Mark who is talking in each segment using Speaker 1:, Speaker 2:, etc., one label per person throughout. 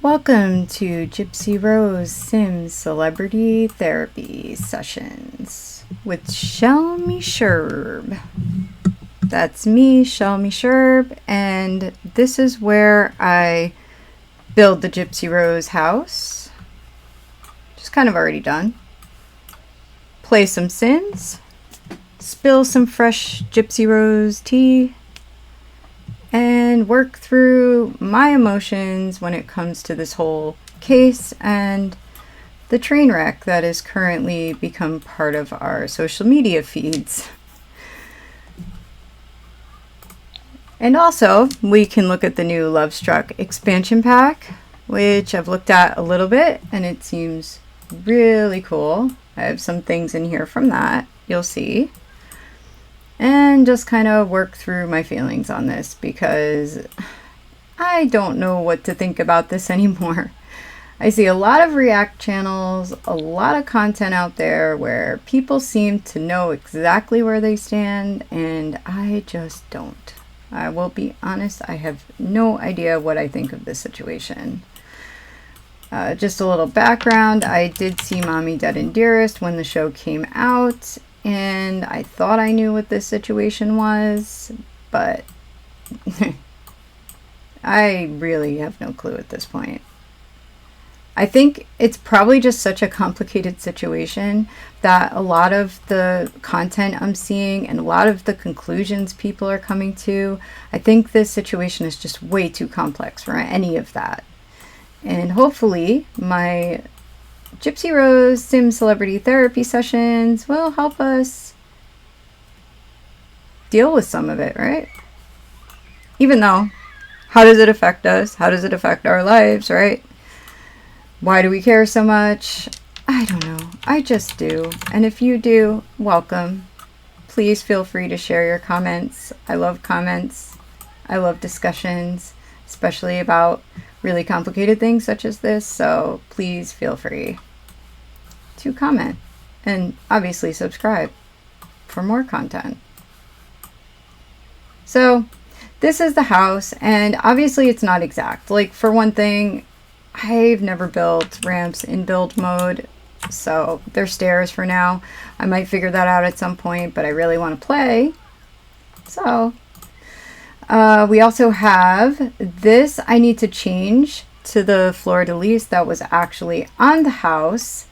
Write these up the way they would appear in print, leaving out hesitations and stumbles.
Speaker 1: Welcome to Gypsy Rose Sims Celebrity Therapy Sessions with Shelmy Sherb. That's me, Shelmy Sherb, and this is where I build the Gypsy Rose house. Just kind of already done. Play some Sims, spill some fresh Gypsy Rose tea, and work through my emotions when it comes to this whole case and the train wreck that has currently become part of our social media feeds. And also, we can look at the new Love Struck expansion pack, which I've looked at a little bit, and it seems really cool. I have some things in here from that, you'll see. And just kind of work through my feelings on this because I don't know what to think about this anymore. I see a lot of React channels, a lot of content out there where people seem to know exactly where they stand, and I just don't. I will be honest, I have no idea what I think of this situation. Just a little background, I did see Mommy Dead and Dearest when the show came out, and I thought I knew what this situation was, but I really have no clue at this point. I think it's probably just such a complicated situation that a lot of the content I'm seeing and a lot of the conclusions people are coming to, I think this situation is just way too complex for any of that. And hopefully my Gypsy Rose Sim Celebrity Therapy Sessions will help us deal with some of it, right? Even though, how does it affect us? How does it affect our lives, right? Why do we care so much? I don't know. I just do. And if you do, welcome. Please feel free to share your comments. I love comments. I love discussions, especially about really complicated things such as this. So please feel free to comment and obviously subscribe for more content. So this is the house, and obviously it's not exact. Like, for one thing, I've never built ramps in build mode, so they're stairs for now. I might figure that out at some point, but I really want to play. So we also have this. I need to change to the fleur-de-lis that was actually on the house,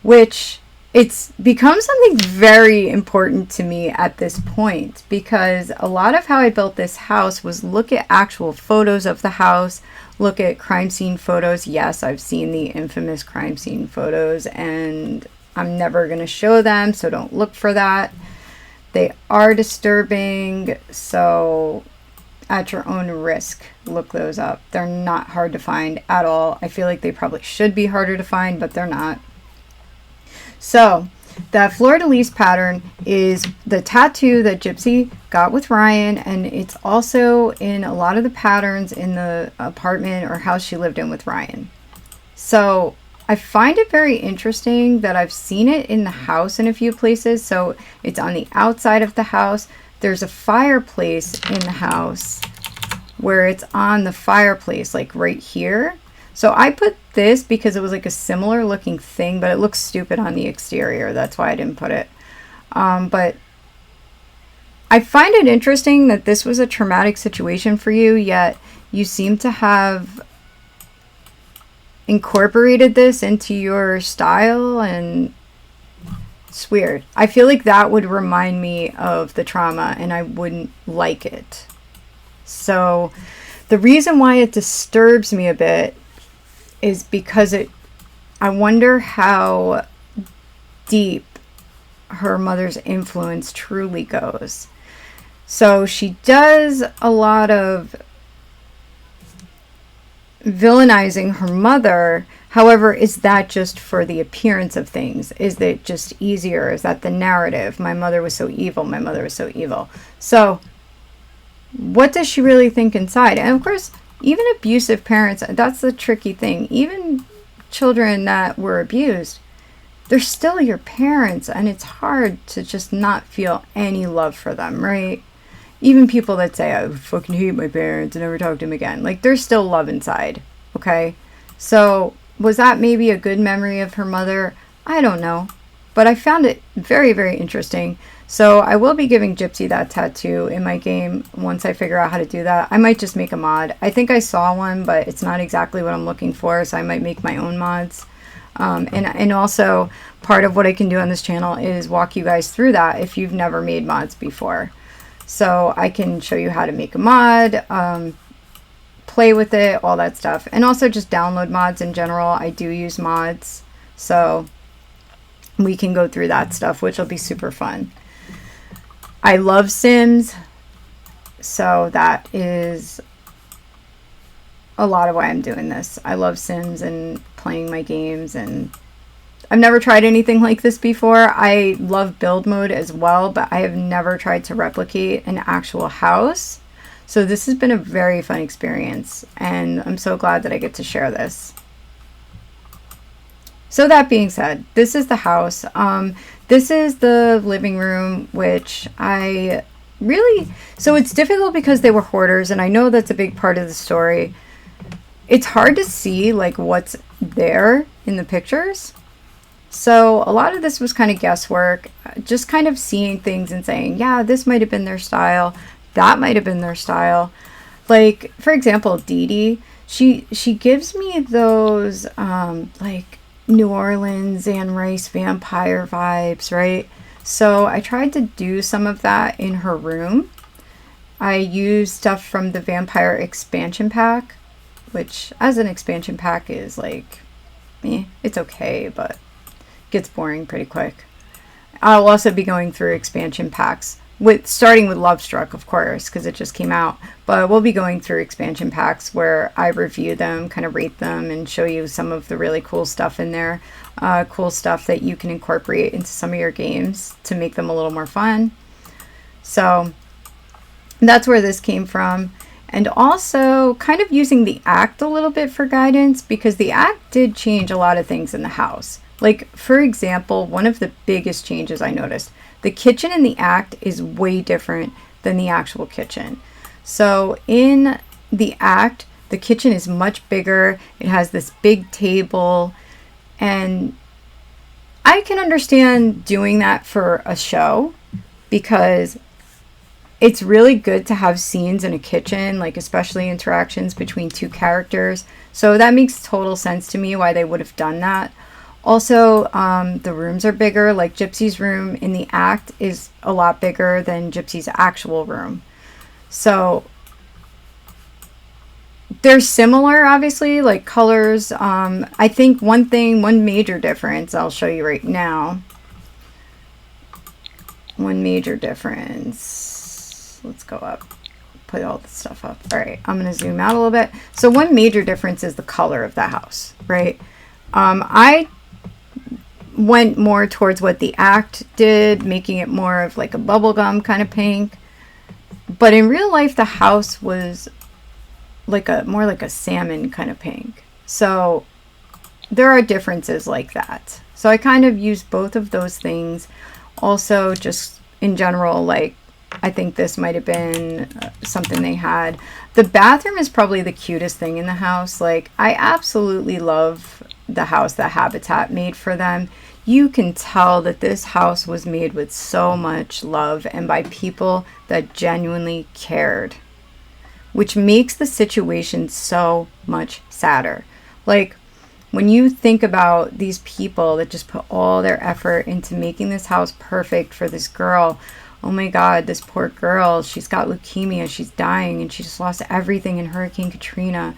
Speaker 1: which it's become something very important to me at this point, because a lot of how I built this house was look at actual photos of the house, look at crime scene photos. Yes, I've seen the infamous crime scene photos, and I'm never going to show them, so don't look for that. They are disturbing, so at your own risk, look those up. They're not hard to find at all. I feel like they probably should be harder to find, but they're not. So that fleur-de-lis pattern is the tattoo that Gypsy got with Ryan, and it's also in a lot of the patterns in the apartment or house she lived in with Ryan. So I find it very interesting that I've seen it in the house in a few places. So it's on the outside of the house. There's a fireplace in the house where it's on the fireplace, like right here. So I put this because it was like a similar looking thing, but it looks stupid on the exterior. That's why I didn't put it. But I find it interesting that this was a traumatic situation for you, yet you seem to have incorporated this into your style, and it's weird. I feel like that would remind me of the trauma, and I wouldn't like it. So the reason why it disturbs me a bit is because I wonder how deep her mother's influence truly goes. So she does a lot of villainizing her mother. However, is that just for the appearance of things? Is it just easier? Is that the narrative? My mother was so evil. My mother was so evil. So what does she really think inside? And of course, even abusive parents, that's the tricky thing. Even children that were abused, they're still your parents, and it's hard to just not feel any love for them, right? Even people that say, I fucking hate my parents and never talk to them again. Like, there's still love inside. Okay, so was that maybe a good memory of her mother? I don't know, but I found it very, very interesting. So I will be giving Gypsy that tattoo in my game once I figure out how to do that. I might just make a mod. I think I saw one, but it's not exactly what I'm looking for, so I might make my own mods. And also part of what I can do on this channel is walk you guys through that if you've never made mods before. So I can show you how to make a mod, play with it, all that stuff. And also just download mods in general. I do use mods, so we can go through that stuff, which will be super fun. I love Sims, so that is a lot of why I'm doing this. I love Sims and playing my games, and I've never tried anything like this before. I love build mode as well, but I have never tried to replicate an actual house. So this has been a very fun experience, and I'm so glad that I get to share this. So that being said, this is the house. This is the living room, which I really... So it's difficult because they were hoarders, and I know that's a big part of the story. It's hard to see like what's there in the pictures. So a lot of this was kind of guesswork, just kind of seeing things and saying, yeah, this might have been their style. That might have been their style. Like, for example, Dee Dee, she gives me those like New Orleans and Rice vampire vibes, right? So I tried to do some of that in her room. I used stuff from the Vampire expansion pack, which as an expansion pack is like, it's okay, but gets boring pretty quick. I'll also be going through expansion packs, starting with Lovestruck, of course, because it just came out. But we'll be going through expansion packs where I review them, kind of rate them, and show you some of the really cool stuff in there. Cool stuff that you can incorporate into some of your games to make them a little more fun. So that's where this came from. And also kind of using the act a little bit for guidance, because the act did change a lot of things in the house. Like, for example, one of the biggest changes I noticed, the kitchen in the act is way different than the actual kitchen. So in the act, the kitchen is much bigger. It has this big table, and I can understand doing that for a show because it's really good to have scenes in a kitchen, like especially interactions between two characters. So that makes total sense to me why they would have done that. Also, the rooms are bigger. Like Gypsy's room in the act is a lot bigger than Gypsy's actual room. So they're similar, obviously, like colors. I think one major difference, I'll show you right now. One major difference. Let's go up, put all this stuff up. All right, I'm going to zoom out a little bit. So one major difference is the color of the house, right? I went more towards what the act did, making it more of like a bubblegum kind of pink. But in real life, the house was like more like a salmon kind of pink. So there are differences like that. So I kind of used both of those things. Also, just in general, like, I think this might have been something they had. The bathroom is probably the cutest thing in the house. Like, I absolutely love the house that Habitat made for them. You can tell that this house was made with so much love and by people that genuinely cared, which makes the situation so much sadder. Like, when you think about these people that just put all their effort into making this house perfect for this girl, oh my God, this poor girl, she's got leukemia, she's dying, and she just lost everything in Hurricane Katrina.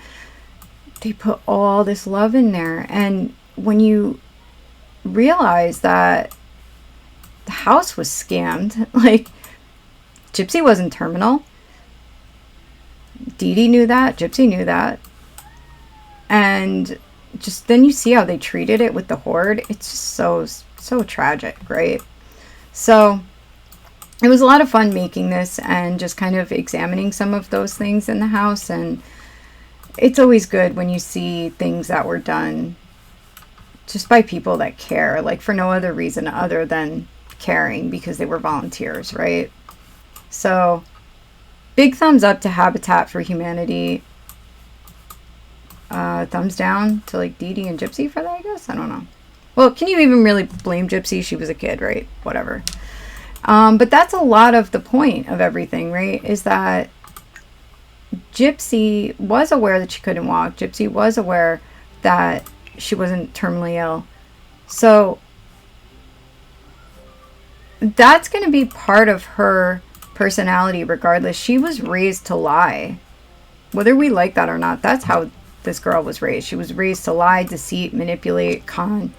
Speaker 1: They put all this love in there. And when you realize that the house was scammed, like, Gypsy wasn't terminal. Dee Dee knew that. Gypsy knew that. And just then you see how they treated it with the horde. It's just so tragic, right? So it was a lot of fun making this and just kind of examining some of those things in the house. And it's always good when you see things that were done just by people that care, like for no other reason other than caring because they were volunteers, right? So big thumbs up to Habitat for Humanity. thumbs down to like Dee Dee and Gypsy for that, I guess. I don't know. Well, can you even really blame Gypsy? She was a kid, right? Whatever. But that's a lot of the point of everything, right? Is that Gypsy was aware that she couldn't walk. Gypsy was aware that she wasn't terminally ill. So that's going to be part of her personality regardless. She was raised to lie. Whether we like that or not, that's how this girl was raised. She was raised to lie, deceit, manipulate, con,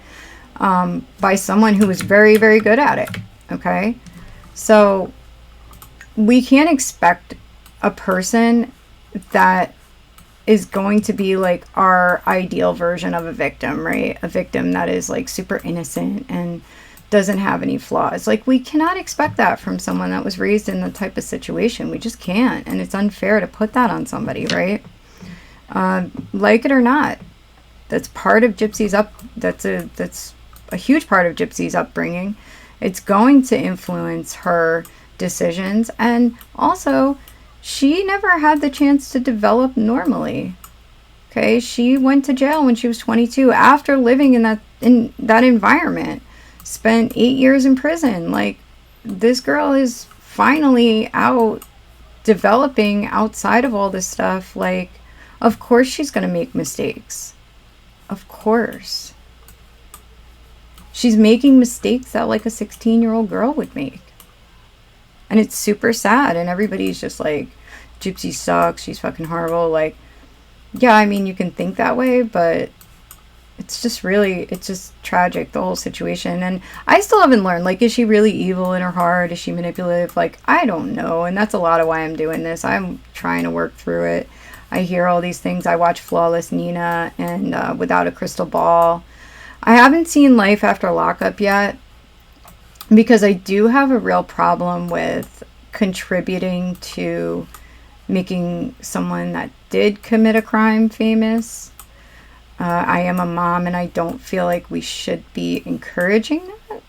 Speaker 1: by someone who was very, very good at it. Okay? So we can't expect a person that is going to be like our ideal version of a victim, right? A victim that is like super innocent and doesn't have any flaws. Like, we cannot expect that from someone that was raised in the type of situation. We just can't. And it's unfair to put that on somebody, right? Like it or not, that's part of Gypsy's that's a huge part of Gypsy's upbringing. It's going to influence her decisions. And also, she never had the chance to develop normally. Okay, she went to jail when she was 22 after living in that environment. Spent 8 years in prison. Like, this girl is finally out developing outside of all this stuff. Like, of course she's going to make mistakes. Of course. She's making mistakes that like a 16-year-old girl would make. And it's super sad. And everybody's just like, Gypsy sucks. She's fucking horrible. Like, yeah, I mean, you can think that way, but it's just tragic, the whole situation. And I still haven't learned, like, is she really evil in her heart? Is she manipulative? Like, I don't know. And that's a lot of why I'm doing this. I'm trying to work through it. I hear all these things. I watch Flawless Nina and Without a Crystal Ball. I haven't seen Life After Lockup yet because I do have a real problem with contributing to making someone that did commit a crime famous. I am a mom and I don't feel like we should be encouraging that.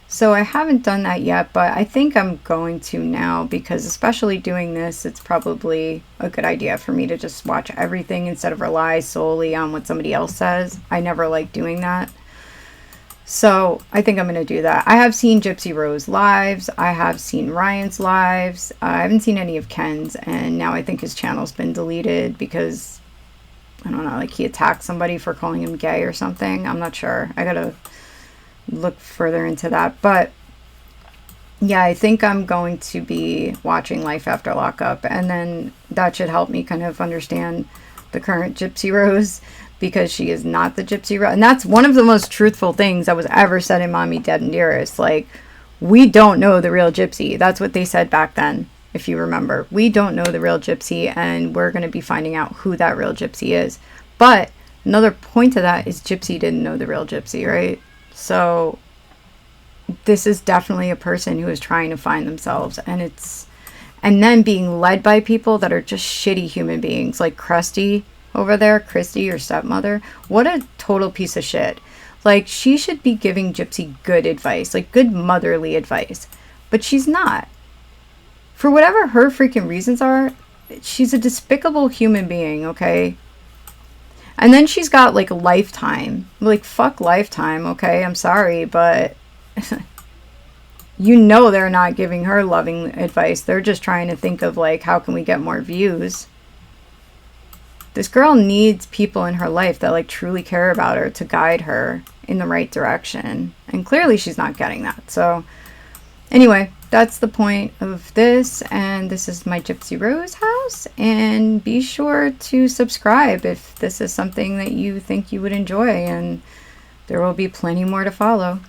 Speaker 1: So I haven't done that yet, but I think I'm going to now because, especially doing this, it's probably a good idea for me to just watch everything instead of rely solely on what somebody else says. I never like doing that. So I think I'm going to do that. I have seen Gypsy Rose lives. I have seen Ryan's lives. I haven't seen any of Ken's, and now I think his channel's been deleted because, I don't know, like he attacked somebody for calling him gay or something. I'm not sure. I gotta look further into that. But yeah, I think I'm going to be watching Life After Lockup, and then that should help me kind of understand the current Gypsy Rose, because she is not the Gypsy Rose. And that's one of the most truthful things that was ever said in Mommy, Dead and Dearest. Like, we don't know the real Gypsy. That's what they said back then, if you remember. We don't know the real Gypsy, and we're going to be finding out who that real Gypsy is. But another point to that is Gypsy didn't know the real Gypsy, right? So this is definitely a person who is trying to find themselves, and then being led by people that are just shitty human beings, like Krusty over there, Christy, your stepmother. What a total piece of shit. Like, she should be giving Gypsy good advice, like good motherly advice, but she's not. For whatever her freaking reasons are, she's a despicable human being, okay? And then she's got like Lifetime. Like, fuck Lifetime, okay? I'm sorry, but you know they're not giving her loving advice. They're just trying to think of like, how can we get more views? This girl needs people in her life that like truly care about her to guide her in the right direction. And clearly she's not getting that. So anyway, that's the point of this. And this is my Gypsy Rose house. And be sure to subscribe if this is something that you think you would enjoy. And there will be plenty more to follow.